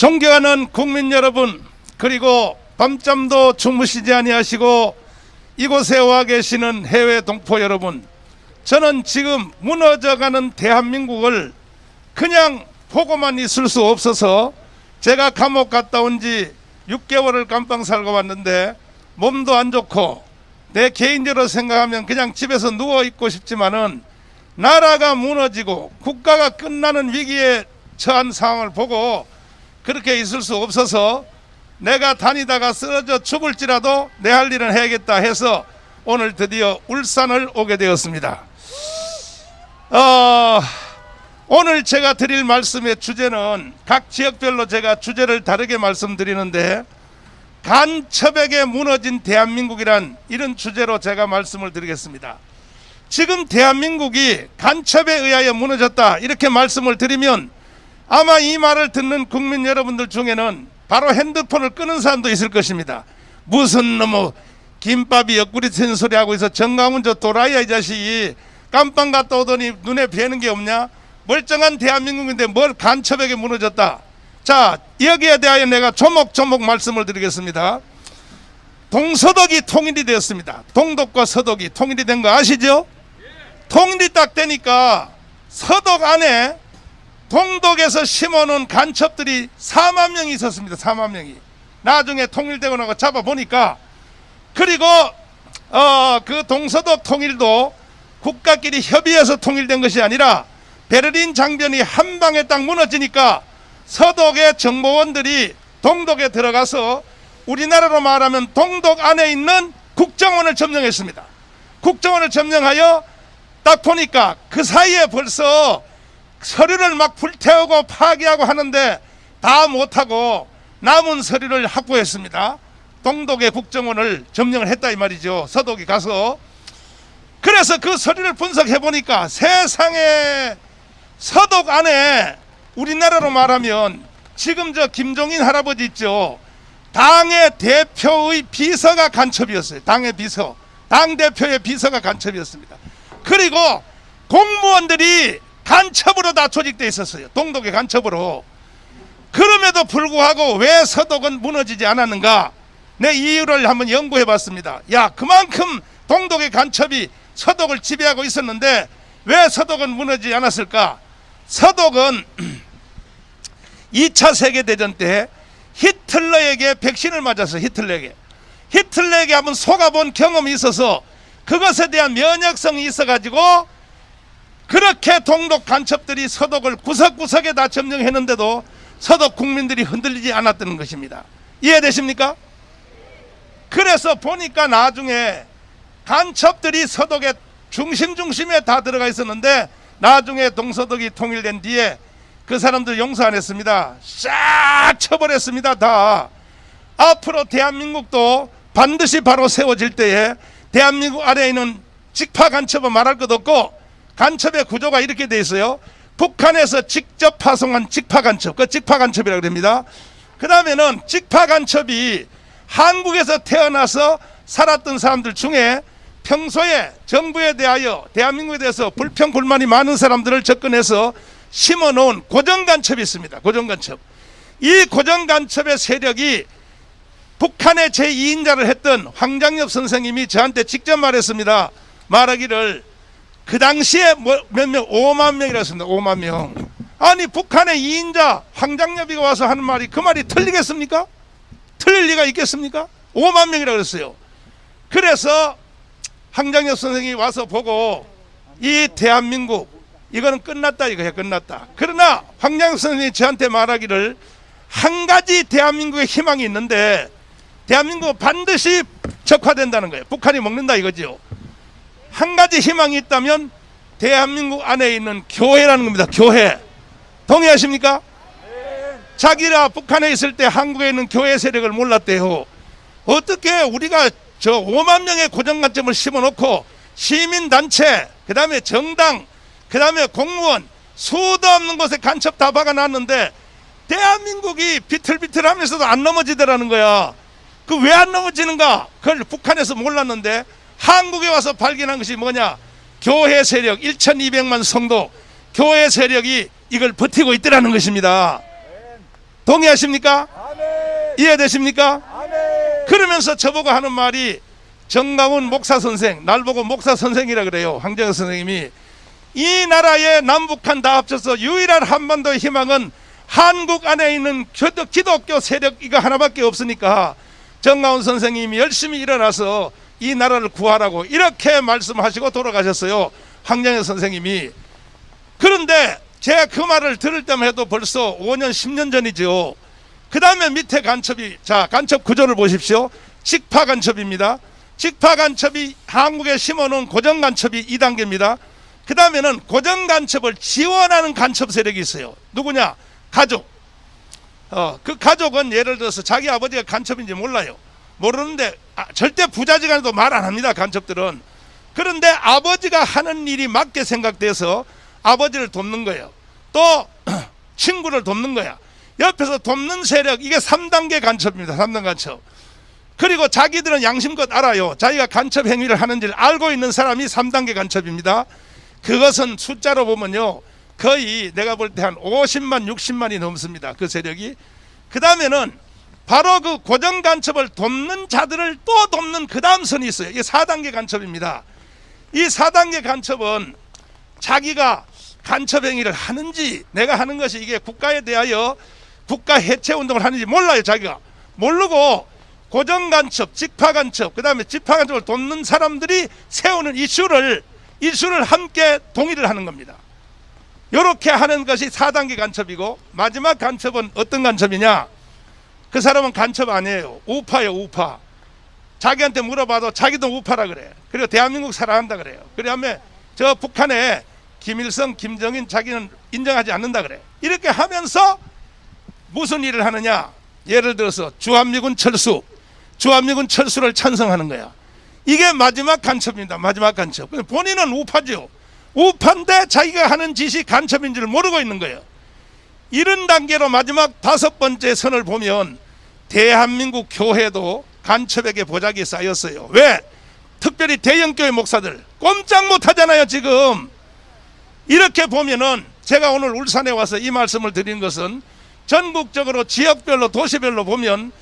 존경하는 국민 여러분, 그리고 밤잠도 주무시지 아니하시고 이곳에 와 계시는 해외 동포 여러분, 저는 지금 무너져가는 대한민국을 그냥 보고만 있을 수 없어서 제가 감옥 갔다 온 지 6개월을 깜빵 살고 왔는데 몸도 안 좋고 내 개인적으로 생각하면 그냥 집에서 누워 있고 싶지만은 나라가 무너지고 국가가 끝나는 위기에 처한 상황을 보고 그렇게 있을 수 없어서 내가 다니다가 쓰러져 죽을지라도 내 할 일은 해야겠다 해서 오늘 드디어 울산을 오게 되었습니다. 오늘 제가 드릴 말씀의 주제는 각 지역별로 제가 주제를 다르게 말씀드리는데, 간첩에게 무너진 대한민국이란 이런 주제로 제가 말씀을 드리겠습니다. 지금 대한민국이 간첩에 의하여 무너졌다 이렇게 말씀을 드리면 아마 이 말을 듣는 국민 여러분들 중에는 바로 핸드폰을 끄는 사람도 있을 것입니다. 무슨 놈의 김밥이 옆구리 튼 소리 하고 있어. 정강훈 저 도라이야 이 자식이 깜빵 갔다 오더니 눈에 뵈는 게 없냐. 멀쩡한 대한민국인데 뭘 간첩에게 무너졌다. 자, 여기에 대하여 내가 조목조목 말씀을 드리겠습니다. 동서독이 통일이 되었습니다. 동독과 서독이 통일이 된 거 아시죠? 통일이 딱 되니까 서독 안에 동독에서 심어놓은 간첩들이 4만 명이 있었습니다. 4만 명이. 나중에 통일되고 나고 잡아보니까, 그리고 그 동서독 통일도 국가끼리 협의해서 통일된 것이 아니라 베를린 장벽이 한 방에 딱 무너지니까 서독의 정보원들이 동독에 들어가서 우리나라로 말하면 동독 안에 있는 국정원을 점령했습니다. 국정원을 점령하여 딱 보니까 그 사이에 벌써 서류를 막 불태우고 파괴하고 하는데 다 못하고 남은 서류를 확보했습니다. 동독의 국정원을 점령을 했다 이 말이죠. 서독이 가서. 그래서 그 서류를 분석해 보니까 세상에 서독 안에 우리나라로 말하면 지금 저 김종인 할아버지 있죠. 당의 대표의 비서가 간첩이었어요. 당의 비서, 당대표의 비서가 간첩이었습니다. 그리고 공무원들이 간첩으로 다 조직되어 있었어요. 동독의 간첩으로. 그럼에도 불구하고 왜 서독은 무너지지 않았는가, 내 이유를 한번 연구해 봤습니다. 야, 그만큼 동독의 간첩이 서독을 지배하고 있었는데 왜 서독은 무너지지 않았을까? 서독은 2차 세계대전 때 히틀러에게 백신을 맞았어요. 히틀러에게 한번 속아본 경험이 있어서 그것에 대한 면역성이 있어가지고 그렇게 동독 간첩들이 서독을 구석구석에 다 점령했는데도 서독 국민들이 흔들리지 않았다는 것입니다. 이해되십니까? 그래서 보니까 나중에 간첩들이 서독의 중심에 다 들어가 있었는데 나중에 동서독이 통일된 뒤에 그 사람들 용서 안 했습니다. 싹 쳐버렸습니다. 다. 앞으로 대한민국도 반드시 바로 세워질 때에 대한민국 아래에 있는 직파 간첩은 말할 것 없고, 간첩의 구조가 이렇게 돼 있어요. 북한에서 직접 파송한 직파 간첩, 그 직파 간첩이라고 합니다. 그 다음에는 직파 간첩이 한국에서 태어나서 살았던 사람들 중에 평소에 정부에 대하여 대한민국에 대해서 불평 불만이 많은 사람들을 접근해서 심어놓은 고정간첩이 있습니다. 고정간첩. 이 고정간첩의 세력이 북한의 제2인자를 했던 황장엽 선생님이 저한테 직접 말했습니다. 말하기를 그 당시에 몇 명, 5만 명이라고 했습니다. 5만 명. 아니 북한의 2인자 황장엽이가 와서 하는 말이 그 말이 틀리겠습니까? 틀릴 리가 있겠습니까? 5만 명이라고 그랬어요. 그래서 황장엽 선생님이 와서 보고 이 대한민국 이거는 끝났다 이거야. 끝났다. 그러나 황장엽 선생님이 저한테 말하기를 한 가지 대한민국의 희망이 있는데 대한민국은 반드시 적화된다는 거예요. 북한이 먹는다 이거죠. 한 가지 희망이 있다면 대한민국 안에 있는 교회라는 겁니다. 교회. 동의하십니까? 자기가 북한에 있을 때 한국에 있는 교회 세력을 몰랐대요. 어떻게 우리가 저 5만 명의 고정관점을 심어놓고 시민단체, 그 다음에 정당, 그 다음에 공무원, 수도 없는 곳에 간첩 다 박아놨는데 대한민국이 비틀비틀하면서도 안 넘어지더라는 거야. 그 왜 안 넘어지는가? 그걸 북한에서 몰랐는데 한국에 와서 발견한 것이 뭐냐? 교회 세력 1200만 성도, 교회 세력이 이걸 버티고 있더라는 것입니다. 동의하십니까? 아멘. 이해되십니까? 아멘. 그러면서 저보고 하는 말이, 정강훈 목사 선생, 날 보고 목사 선생이라 그래요. 황정혁 선생님이. 이 나라의 남북한 다 합쳐서 유일한 한반도의 희망은 한국 안에 있는 기독교 세력 이거 하나밖에 없으니까 정강훈 선생님이 열심히 일어나서 이 나라를 구하라고 이렇게 말씀하시고 돌아가셨어요. 황정혁 선생님이. 그런데 제가 그 말을 들을 때만 해도 벌써 5년 10년 전이죠. 그 다음에 밑에 간첩이, 자, 간첩 구조를 보십시오. 직파 간첩입니다. 직파 간첩이 한국에 심어놓은 고정 간첩이 2단계입니다. 그 다음에는 고정 간첩을 지원하는 간첩 세력이 있어요. 누구냐? 가족. 그 가족은 예를 들어서 자기 아버지가 간첩인지 몰라요. 모르는데 절대 부자지간에도 말 안 합니다. 간첩들은. 그런데 아버지가 하는 일이 맞게 생각돼서 아버지를 돕는 거예요. 또 친구를 돕는 거야. 옆에서 돕는 세력, 이게 3단계 간첩입니다. 3단 간첩. 그리고 자기들은 양심껏 알아요. 자기가 간첩 행위를 하는지를 알고 있는 사람이 3단계 간첩입니다. 그것은 숫자로 보면요, 거의 내가 볼 때 한 50만 60만이 넘습니다. 그 세력이. 그 다음에는 바로 그 고정 간첩을 돕는 자들을 또 돕는 그 다음 선이 있어요. 이게 4단계 간첩입니다. 이 4단계 간첩은 자기가 간첩 행위를 하는지, 내가 하는 것이 이게 국가에 대하여 국가 해체 운동을 하는지 몰라요. 자기가 모르고 고정 간첩, 직파 간첩, 그 다음에 직파 간첩을 돕는 사람들이 세우는 이슈를 함께 동의를 하는 겁니다. 이렇게 하는 것이 4단계 간첩이고, 마지막 간첩은 어떤 간첩이냐? 그 사람은 간첩 아니에요. 우파예요. 우파. 자기한테 물어봐도 자기도 우파라 그래. 그리고 대한민국 사랑한다 그래요. 그다음에 저 북한에 김일성, 김정인 자기는 인정하지 않는다 그래. 이렇게 하면서 무슨 일을 하느냐? 예를 들어서 주한미군 철수를 찬성하는 거야. 이게 마지막 간첩입니다. 마지막 간첩. 본인은 우파죠. 우파인데 자기가 하는 짓이 간첩인 줄 모르고 있는 거예요. 이런 단계로 마지막 5번째 선을 보면 대한민국 교회도 간첩에게 보자기에 쌓였어요. 왜? 특별히 대형교회 목사들 꼼짝 못하잖아요. 지금 이렇게 보면은, 제가 오늘 울산에 와서 이 말씀을 드린 것은 전국적으로 지역별로 도시별로 보면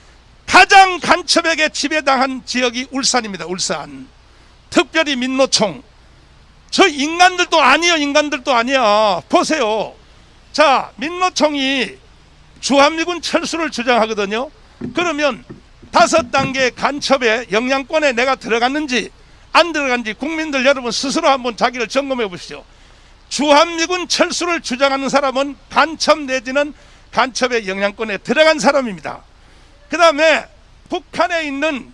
가장 간첩에게 지배당한 지역이 울산입니다. 울산. 특별히 민노총. 저 인간들도 아니야. 보세요. 자, 민노총이 주한미군 철수를 주장하거든요. 그러면 5단계 간첩의 영향권에 내가 들어갔는지 안 들어간지 국민들 여러분 스스로 한번 자기를 점검해 보시죠. 주한미군 철수를 주장하는 사람은 간첩 내지는 간첩의 영향권에 들어간 사람입니다. 그 다음에 북한에 있는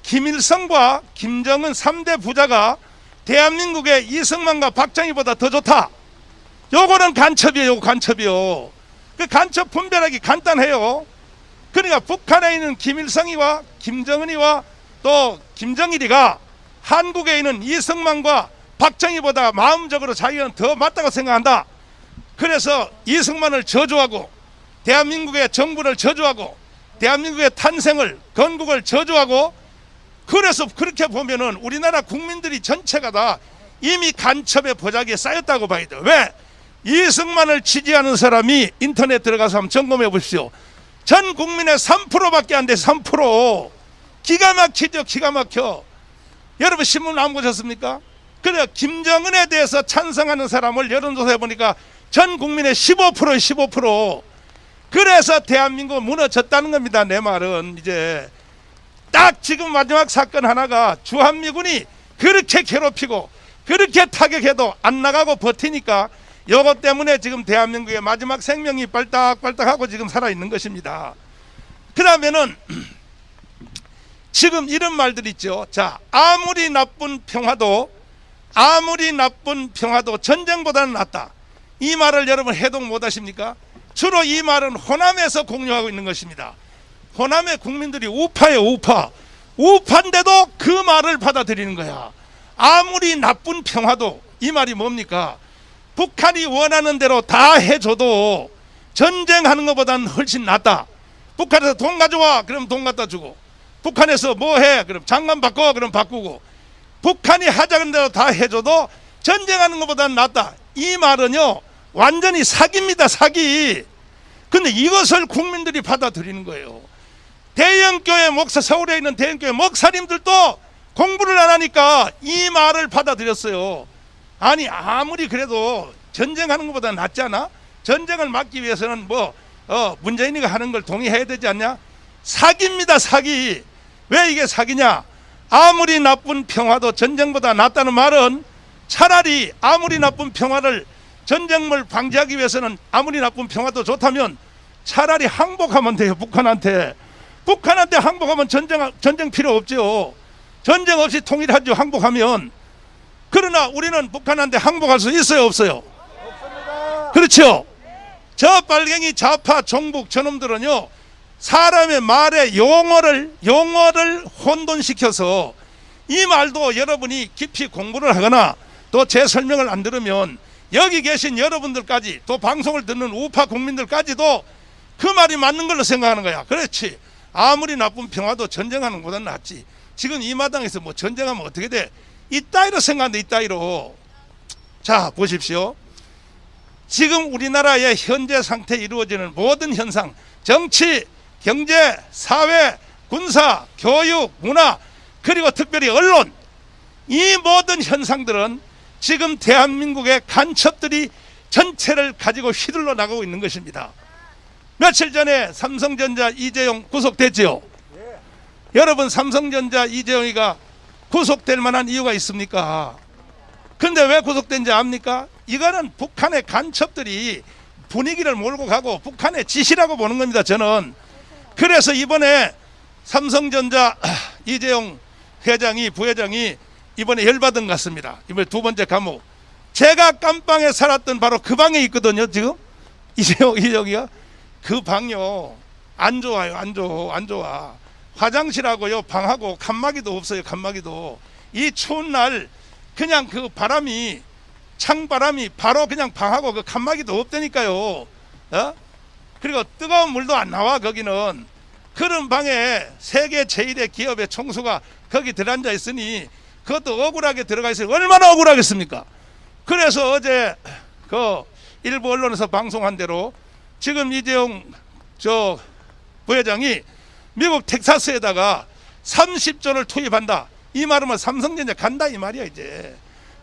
김일성과 김정은 3대 부자가 대한민국의 이승만과 박정희보다 더 좋다. 요거는 간첩이에요. 간첩이요. 그 간첩 분별하기 간단해요. 그러니까 북한에 있는 김일성이와 김정은이와 또 김정일이가 한국에 있는 이승만과 박정희보다 마음적으로 자기는 더 맞다고 생각한다. 그래서 이승만을 저주하고 대한민국의 정부를 저주하고 대한민국의 탄생을, 건국을 저주하고, 그래서 그렇게 보면은 우리나라 국민들이 전체가 다 이미 간첩의 보자기에 쌓였다고 봐야 돼요. 왜? 이승만을 지지하는 사람이 인터넷 들어가서 한번 점검해 보십시오. 전 국민의 3%밖에 안 돼. 3%. 기가 막히죠. 기가 막혀. 여러분 신문 안 보셨습니까? 그래, 김정은에 대해서 찬성하는 사람을 여론조사해 보니까 전 국민의 15%예요. 15%. 그래서 대한민국은 무너졌다는 겁니다. 내 말은 이제 딱 지금 마지막 사건 하나가 주한미군이 그렇게 괴롭히고 그렇게 타격해도 안 나가고 버티니까 요것 때문에 지금 대한민국의 마지막 생명이 빨딱빨딱하고 지금 살아있는 것입니다. 그 다음에는 지금 이런 말들 있죠. 자, 아무리 나쁜 평화도 전쟁보다는 낫다. 이 말을 여러분 해독 못하십니까? 주로 이 말은 호남에서 공유하고 있는 것입니다. 호남의 국민들이 우파예요. 우파인데도 그 말을 받아들이는 거야. 아무리 나쁜 평화도, 이 말이 뭡니까? 북한이 원하는 대로 다 해줘도 전쟁하는 것보다는 훨씬 낫다. 북한에서 돈 가져와, 그럼 돈 갖다 주고, 북한에서 뭐해, 그럼 장관 바꿔, 그럼 바꾸고, 북한이 하자는 대로 다 해줘도 전쟁하는 것보다는 낫다. 이 말은요 완전히 사기입니다. 사기. 근데 이것을 국민들이 받아들이는 거예요. 대형교회 목사, 서울에 있는 대형교회 목사님들도 공부를 안 하니까 이 말을 받아들였어요. 아니 아무리 그래도 전쟁하는 것보다 낫지 않아? 전쟁을 막기 위해서는 문재인이가 하는 걸 동의해야 되지 않냐? 사기입니다, 사기. 왜 이게 사기냐? 아무리 나쁜 평화도 전쟁보다 낫다는 말은 차라리 아무리 나쁜 평화를 전쟁을 방지하기 위해서는 아무리 나쁜 평화도 좋다면 차라리 항복하면 돼요. 북한한테 항복하면 전쟁 필요 없죠. 전쟁 없이 통일하죠, 항복하면. 그러나 우리는 북한한테 항복할 수 있어요, 없어요? 없습니다. 그렇죠. 저 빨갱이 좌파 종북 저놈들은요, 사람의 말에 용어를 혼돈시켜서 이 말도 여러분이 깊이 공부를 하거나 또 제 설명을 안 들으면 여기 계신 여러분들까지 또 방송을 듣는 우파 국민들까지도 그 말이 맞는 걸로 생각하는 거야. 그렇지. 아무리 나쁜 평화도 전쟁하는 것보다 낫지. 지금 이 마당에서 뭐 전쟁하면 어떻게 돼? 이따위로 생각한다, 이따위로. 자, 보십시오. 지금 우리나라의 현재 상태에 이루어지는 모든 현상, 정치, 경제, 사회, 군사, 교육, 문화, 그리고 특별히 언론, 이 모든 현상들은 지금 대한민국의 간첩들이 전체를 가지고 휘둘러 나가고 있는 것입니다. 며칠 전에 삼성전자 이재용 구속됐지요. 여러분, 삼성전자 이재용이가 구속될 만한 이유가 있습니까? 근데 왜 구속된지 압니까? 이거는 북한의 간첩들이 분위기를 몰고 가고 북한의 짓이라고 보는 겁니다, 저는. 그래서 이번에 삼성전자 이재용 회장이, 부회장이 이번에 열받은 것 같습니다. 이번에 두 번째 감옥. 제가 깜빵에 살았던 바로 그 방에 있거든요, 지금. 이재용이가. 그 방요, 안 좋아요, 안 좋아. 화장실하고요, 방하고 칸막이도 없어요, 칸막이도. 이 추운 날 그냥 그 바람이, 창바람이 바로 그냥 방하고 그 칸막이도 없다니까요. 그리고 뜨거운 물도 안 나와, 거기는. 그런 방에 세계 제1의 기업의 총수가 거기 들어앉아 있으니 그것도 억울하게 들어가 있어요. 얼마나 억울하겠습니까? 그래서 어제 그 일부 언론에서 방송한 대로 지금 이재용 부회장이 미국 텍사스에다가 30조를 투입한다. 이 말은 삼성전자 간다 이 말이야. 이제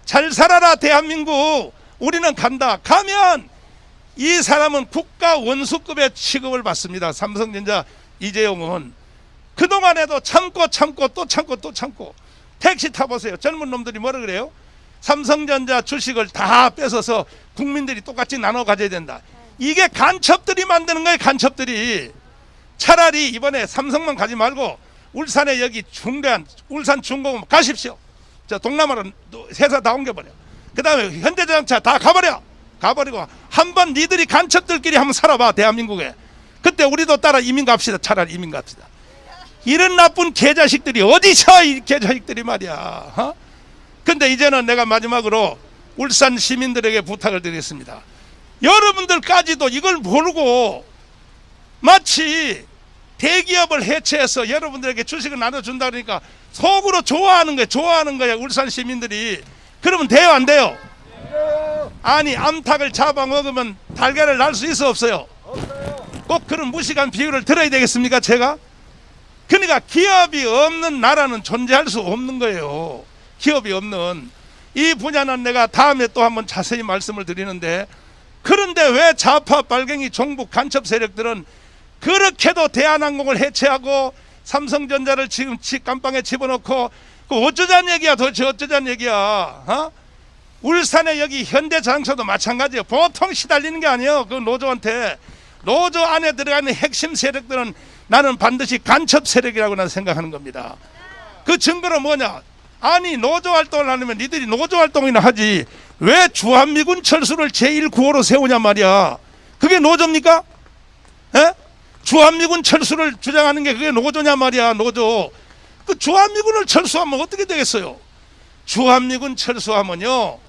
잘 살아라 대한민국, 우리는 간다. 가면 이 사람은 국가 원수급의 취급을 받습니다. 삼성전자 이재용은 그동안에도 참고 또 참고 택시 타보세요. 젊은 놈들이 뭐라 그래요? 삼성전자 주식을 다 뺏어서 국민들이 똑같이 나눠 가져야 된다. 이게 간첩들이 만드는 거예요, 간첩들이. 차라리 이번에 삼성만 가지 말고 울산에 여기 중대한 울산 중공업 가십시오. 저 동남아로 회사 다 옮겨버려. 그 다음에 현대자동차 다 가버리고 한번 니들이 간첩들끼리 한번 살아봐, 대한민국에. 그때 우리도 따라 이민 갑시다. 차라리 이민 갑시다. 이런 나쁜 개자식들이 어디서, 이 개자식들이 말이야. 근데 이제는 내가 마지막으로 울산 시민들에게 부탁을 드리겠습니다. 여러분들까지도 이걸 모르고 마치 대기업을 해체해서 여러분들에게 주식을 나눠준다 그러니까 속으로 좋아하는 거야, 울산 시민들이. 그러면 돼요, 안 돼요? 아니, 암탉을 잡아먹으면 달걀을 날 수 있어, 없어요? 꼭 그런 무식한 비유를 들어야 되겠습니까, 제가? 그러니까 기업이 없는 나라는 존재할 수 없는 거예요. 기업이 없는. 이 분야는 내가 다음에 또 한번 자세히 말씀을 드리는데, 그런데 왜 좌파 빨갱이 종북 간첩 세력들은 그렇게도 대한항공을 해체하고 삼성전자를 지금 깜빵에 집어넣고, 그 어쩌자는 얘기야, 도대체 어쩌자는 얘기야. 울산에 여기 현대자동차도 마찬가지예요. 보통 시달리는 게 아니에요. 그 노조한테. 노조 안에 들어가는 핵심 세력들은 나는 반드시 간첩 세력이라고 나는 생각하는 겁니다. 그 증거는 뭐냐? 아니, 노조 활동을 하려면 니들이 노조 활동이나 하지 왜 주한미군 철수를 제1구호로 세우냐 말이야. 그게 노조입니까? 에? 주한미군 철수를 주장하는 게 그게 노조냐 말이야. 노조. 그 주한미군을 철수하면 어떻게 되겠어요? 주한미군 철수하면요,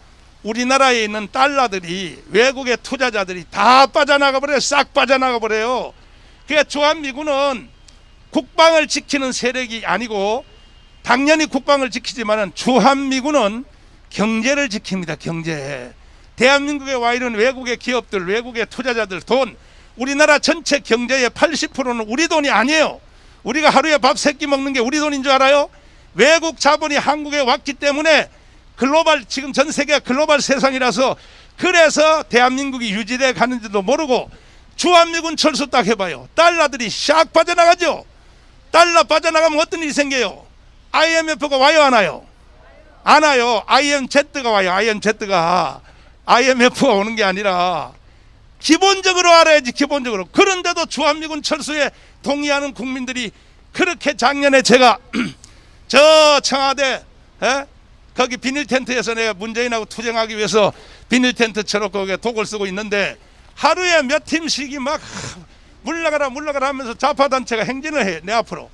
우리나라에 있는 달러들이, 외국의 투자자들이 다 빠져나가 버려요. 싹 빠져나가 버려요. 그러니까 주한미군은 국방을 지키는 세력이 아니고, 당연히 국방을 지키지만은 주한미군은 경제를 지킵니다. 경제. 대한민국에 와 있는 외국의 기업들, 외국의 투자자들 돈 우리나라 전체 경제의 80%는 우리 돈이 아니에요. 우리가 하루에 밥 3끼 먹는 게 우리 돈인 줄 알아요? 외국 자본이 한국에 왔기 때문에 글로벌, 지금 전 세계가 글로벌 세상이라서, 그래서 대한민국이 유지돼 가는지도 모르고, 주한미군 철수 딱 해봐요. 달러들이 샥 빠져나가죠. 달러 빠져나가면 어떤 일이 생겨요? IMF가 와요, 안 와요? 안 와요. IMZ가 와요. IMF가 오는 게 아니라 기본적으로 알아야지, 기본적으로. 그런데도 주한미군 철수에 동의하는 국민들이, 그렇게 작년에 제가 저 청와대 거기 비닐 텐트에서 내가 문재인하고 투쟁하기 위해서 비닐 텐트 쳐놓고 거기에 독을 쓰고 있는데, 하루에 몇 팀씩이 막 물러가라 하면서 좌파단체가 행진을 해요. 내 앞으로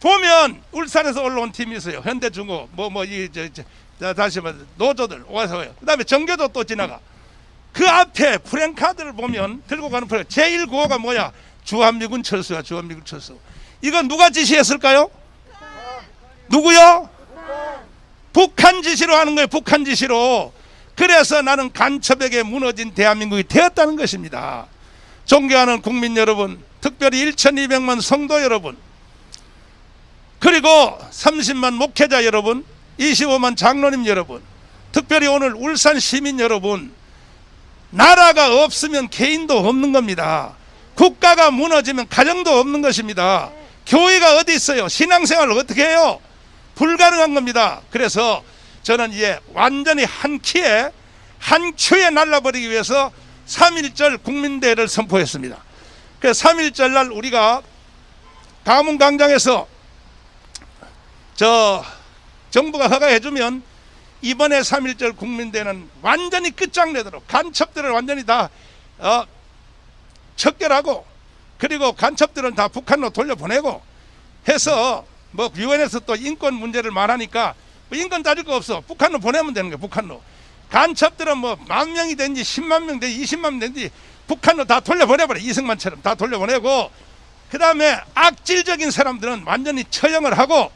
보면 울산에서 올라온 팀이 있어요. 현대중공 다시 말해 노조들 와서 요. 그 다음에 정교도 또 지나가. 그 앞에 프랭카드를 보면 들고 가는 프랭, 제1구호가 뭐야? 주한미군 철수야. 주한미군 철수. 이건 누가 지시했을까요? 누구요? 북한 지시로 하는 거예요. 북한 지시로. 그래서 나는 간첩에게 무너진 대한민국이 되었다는 것입니다. 존경하는 국민 여러분, 특별히 1200만 성도 여러분, 그리고 30만 목회자 여러분, 25만 장로님 여러분, 특별히 오늘 울산 시민 여러분, 나라가 없으면 개인도 없는 겁니다. 국가가 무너지면 가정도 없는 것입니다. 교회가 어디 있어요? 신앙생활을 어떻게 해요? 불가능한 겁니다. 그래서 저는 이제 완전히 한 큐에 날라버리기 위해서 3.1절 국민대회를 선포했습니다. 그래서 3.1절 날 우리가 가문광장에서 정부가 허가해주면 이번에 3.1절 국민대회는 완전히 끝장내도록 간첩들을 완전히 다 척결하고, 그리고 간첩들은 다 북한으로 돌려보내고 해서, 뭐 유엔에서 또 인권 문제를 말하니까 뭐 인권 따질 거 없어. 북한으로 보내면 되는 거야. 북한으로. 간첩들은 뭐 10,000명이 된지 10만 명 된지 20만 명 된지 북한으로 다 돌려보내버려. 이승만처럼 다 돌려보내고, 그 다음에 악질적인 사람들은 완전히 처형을 하고,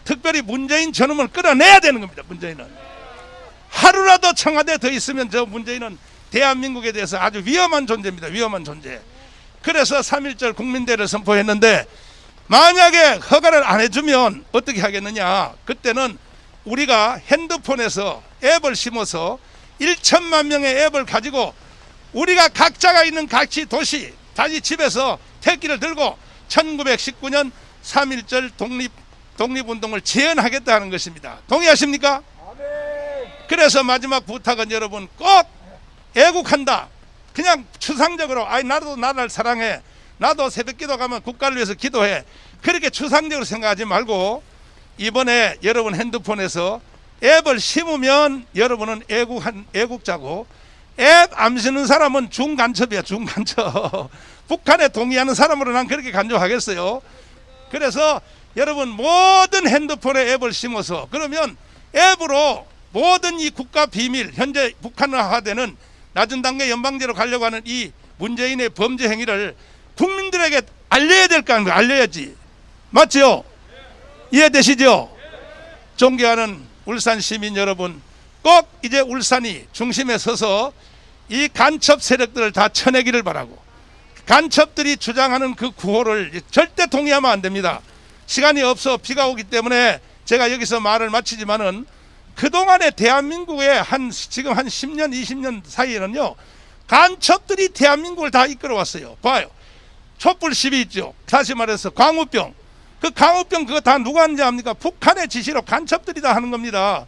특별히 문재인 저놈을 끌어내야 되는 겁니다. 문재인은 하루라도 청와대에 더 있으면 저 문재인은 대한민국에 대해서 아주 위험한 존재입니다. 위험한 존재. 그래서 3.1절 국민대회를 선포했는데, 만약에 허가를 안 해주면 어떻게 하겠느냐. 그때는 우리가 핸드폰에서 앱을 심어서 1천만 명의 앱을 가지고 우리가 각자가 있는 각지 도시 자기 집에서 태극기를 들고 1919년 3.1절 독립운동을 재현하겠다는 것입니다. 동의하십니까? 그래서 마지막 부탁은 여러분, 꼭 애국한다. 그냥 추상적으로 나도 나라를 사랑해, 나도 새벽기도 가면 국가를 위해서 기도해, 그렇게 추상적으로 생각하지 말고, 이번에 여러분 핸드폰에서 앱을 심으면 여러분은 애국자고, 앱 안 쓰는 사람은 중간첩이야. 중간첩. 북한에 동의하는 사람으로 난 그렇게 간주하겠어요. 그래서 여러분 모든 핸드폰에 앱을 심어서, 그러면 앱으로 모든 이 국가 비밀, 현재 북한화되는 낮은 단계 연방제로 가려고 하는 이 문재인의 범죄 행위를 국민들에게 알려야 될 거 아닙니까? 알려야지. 맞죠? 이해되시죠? 존경하는 울산 시민 여러분, 꼭 이제 울산이 중심에 서서 이 간첩 세력들을 다 쳐내기를 바라고, 간첩들이 주장하는 그 구호를 절대 동의하면 안 됩니다. 시간이 없어 비가 오기 때문에 제가 여기서 말을 마치지만은, 그동안에 대한민국의 지금 한 10년 20년 사이에는요, 간첩들이 대한민국을 다 이끌어왔어요. 봐요. 촛불 시위 있죠. 다시 말해서 광우병. 그 광우병 그거 다 누가 하는지 압니까? 북한의 지시로 간첩들이 다 하는 겁니다.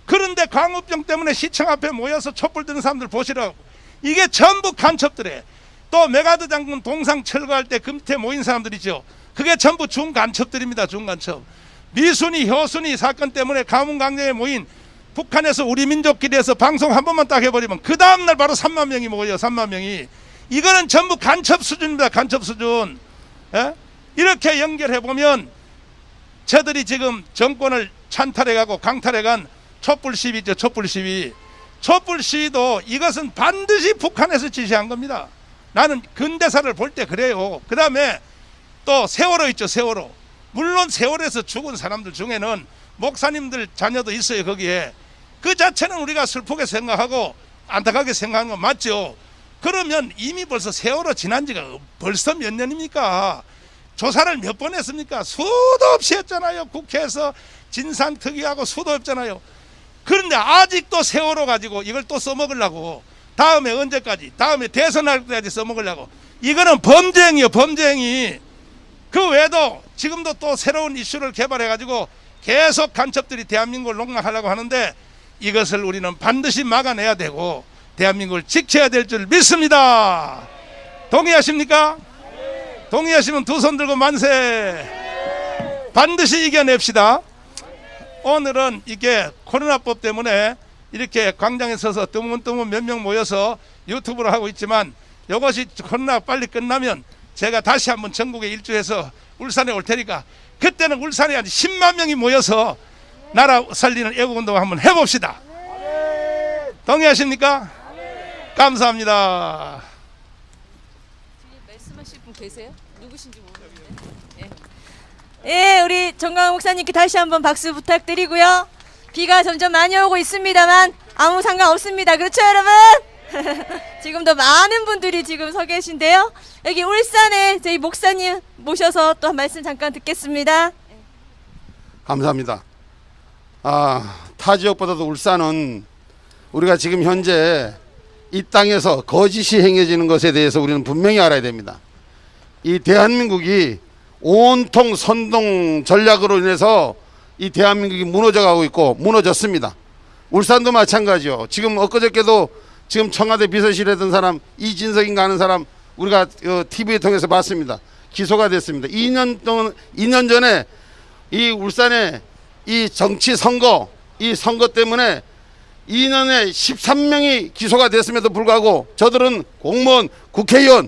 그런데 광우병 때문에 시청 앞에 모여서 촛불 드는 사람들 보시라고. 이게 전부 간첩들이에요. 또 메가드 장군 동상 철거할 때 그 밑에 모인 사람들이죠. 그게 전부 중간첩들입니다. 중간첩. 미순이 효순이 사건 때문에 가문강령에 모인 북한에서 우리 민족끼리해서 방송 한 번만 딱 해버리면 그 다음날 바로 3만 명이 모여요. 3만 명이. 이거는 전부 간첩 수준입니다. 간첩 수준. 예? 이렇게 연결해보면 저들이 지금 정권을 찬탈해가고 강탈해간 촛불 시위 있죠. 촛불 시위. 촛불 시위도 이것은 반드시 북한에서 지시한 겁니다. 나는 근대사를 볼 때 그래요. 그 다음에 또 세월호 있죠. 세월호. 물론 세월에서 죽은 사람들 중에는 목사님들 자녀도 있어요. 거기에. 그 자체는 우리가 슬프게 생각하고 안타깝게 생각하는 건 맞죠. 그러면 이미 벌써 세월호 지난 지가 벌써 몇 년입니까? 조사를 몇 번 했습니까? 수도 없이 했잖아요. 국회에서 진상특위하고 수도 없잖아요. 그런데 아직도 세월호 가지고 이걸 또 써먹으려고, 다음에 언제까지, 다음에 대선할 때까지 써먹으려고. 이거는 범죄행위요, 범죄행위. 그 외에도 지금도 또 새로운 이슈를 개발해 가지고 계속 간첩들이 대한민국을 농락하려고 하는데, 이것을 우리는 반드시 막아내야 되고 대한민국을 지켜야 될 줄 믿습니다. 동의하십니까? 동의하시면 두 손 들고 만세. 반드시 이겨냅시다. 오늘은 이게 코로나법 때문에 이렇게 광장에 서서 뜨문뜨문 몇 명 모여서 유튜브를 하고 있지만, 이것이 코로나 빨리 끝나면 제가 다시 한번 전국에 일주해서 울산에 올 테니까, 그때는 울산에 한 10만 명이 모여서 나라 살리는 애국운동 한번 해봅시다. 동의하십니까? 감사합니다. 말씀하실 분 계세요? 누구신지 모르겠는데. 예, 우리 정광훈 목사님께 다시 한번 박수 부탁드리고요. 비가 점점 많이 오고 있습니다만 아무 상관없습니다. 그렇죠, 여러분? 지금도 많은 분들이 지금 서 계신데요. 여기 울산에 저희 목사님 모셔서 또 한 말씀 잠깐 듣겠습니다. 감사합니다. 타 지역보다도 울산은 우리가 지금 현재 이 땅에서 거짓이 행해지는 것에 대해서 우리는 분명히 알아야 됩니다. 이 대한민국이 온통 선동 전략으로 인해서 이 대한민국이 무너져가고 있고 무너졌습니다. 울산도 마찬가지요. 지금 엊그저께도 지금 청와대 비서실에 했던 사람 이진석인가 하는 사람 우리가 TV에 통해서 봤습니다. 기소가 됐습니다. 2년 전에 이 울산의 이 정치 선거, 이 선거 때문에 2년에 13명이 기소가 됐음에도 불구하고 저들은 공무원, 국회의원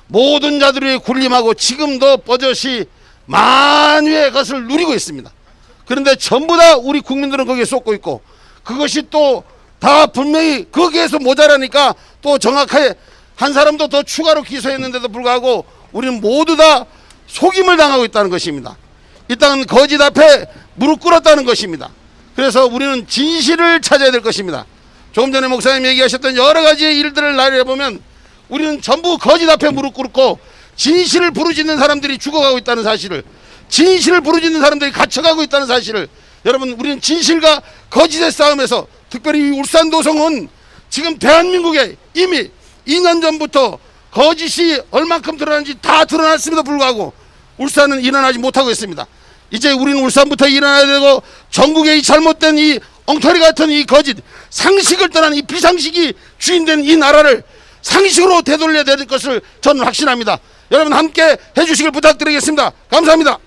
모든 자들이 군림하고 지금도 버젓이 만유의 것을 누리고 있습니다. 그런데 전부 다 우리 국민들은 거기에 쏟고 있고, 그것이 또 다 분명히 거기에서 모자라니까 또 정확하게 한 사람도 더 추가로 기소했는데도 불구하고 우리는 모두 다 속임을 당하고 있다는 것입니다. 이 땅은 거짓 앞에 무릎 꿇었다는 것입니다. 그래서 우리는 진실을 찾아야 될 것입니다. 조금 전에 목사님 얘기하셨던 여러 가지 일들을 나열해보면 우리는 전부 거짓 앞에 무릎 꿇고 진실을 부르짖는 사람들이 죽어가고 있다는 사실을, 진실을 부르짖는 사람들이 갇혀가고 있다는 사실을, 여러분, 우리는 진실과 거짓의 싸움에서, 특별히 울산 도성은 지금 대한민국에 이미 2년 전부터 거짓이 얼만큼 드러나는지 다 드러났음에도 불구하고 울산은 일어나지 못하고 있습니다. 이제 우리는 울산부터 일어나야 되고, 전국의 이 잘못된 이 엉터리 같은 이 거짓, 상식을 떠난 이 비상식이 주인된 이 나라를 상식으로 되돌려야 될 것을 저는 확신합니다. 여러분 함께 해주시길 부탁드리겠습니다. 감사합니다.